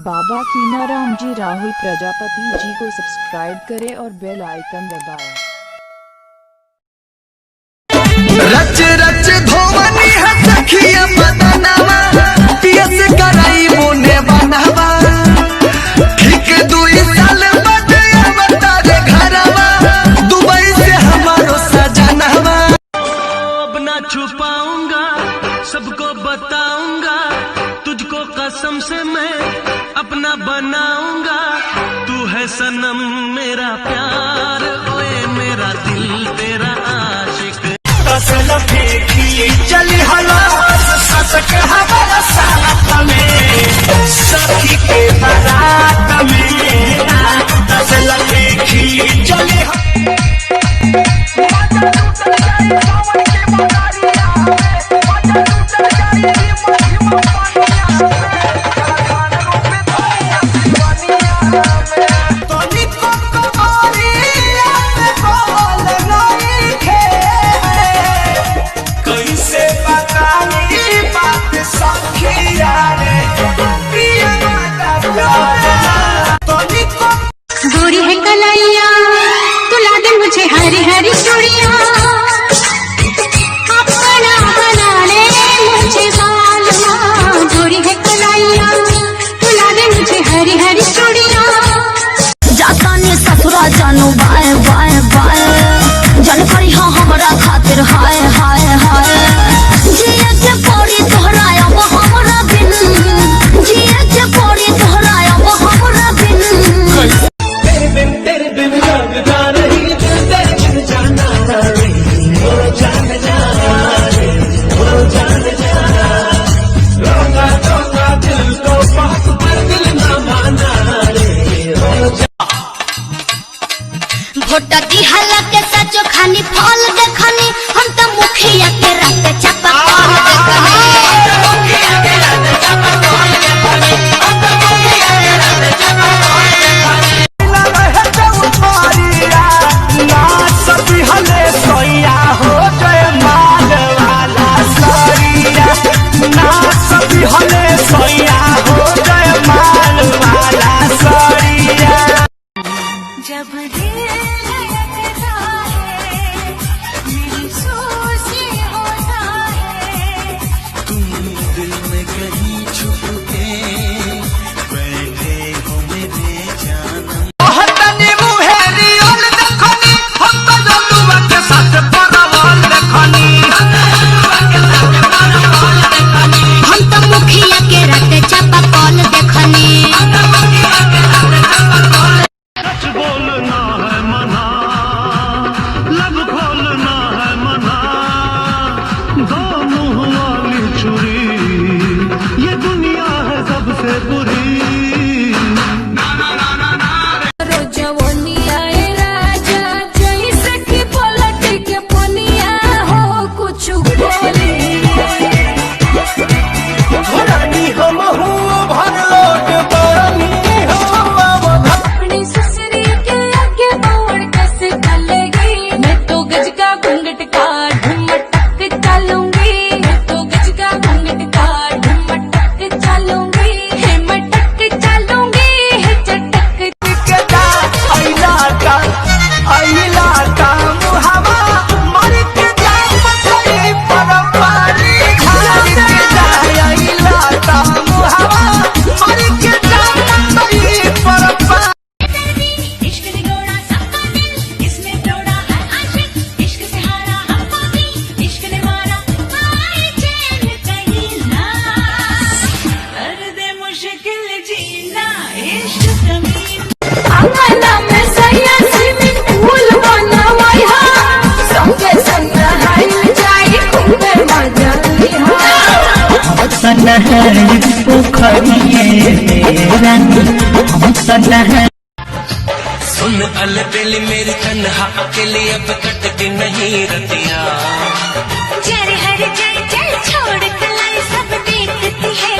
बाबा कीनाराम जी राहुल प्रजापति जी को सब्सक्राइब करें और बेल आइकन दबाएं। रच रच धोवनी है सखिया बदनवा पियस कराई बोने बनवा ठीक 2 साल बाद अवतारे घरवा दुबई से हमारो सजनवा। अब ना छुपाऊंगा सबको बताऊंगा तुझको कसम से मैं अपना बनाऊंगा तू है सनम मेरा प्यार ओए मेरा दिल तेरा आशिक। तसल फेंकी चली हलास ससक हमारा साथ में सखी के बारात में तसल फेंकी चली गोरी है कलाइया तुला दे मुझे हरी हरी चूड़िया अपना बना ले मुझे बालमा। गोरी है कलाइया तुला दे मुझे हरी हरी चूड़िया जाता ने ससुरा जानू बाय बाय बाय जन करी हाँ हमारा खातिर हाय हाय हाय जिए के पड़ी तोहराया वो हमारा बिन जिए के पड़ी तोहराया वो हमारा बिन तेरे बिन लग जा रही तेरे बिन जाना रही ओ जान जा रे ओ जान जा रोगा रोगा दिल को बात पर दिल ना माना रे ओ भोटा दी हला के सचो खानी फल देखनी हम तो मुखिया के रात चपा जब दिल लगता है मेरी सोची होता है तुम दिल में कहीं छुप के बैठे हो मेरे जानम। हतनी मुहेरी ओल देखनी हम तो जलुआ के साथ परवाल देखनी हम तो मुखिया के रात चपा कॉल देखनी। बोलना है मना लब खोलना है मना दो मुंह वाली छुरी ये दुनिया है सबसे बुरी। सुन अलबेली मेरी तन्हा अकेली अब कटती नहीं रतिया जर हर जल जल छोड़ कलाई सब देखती है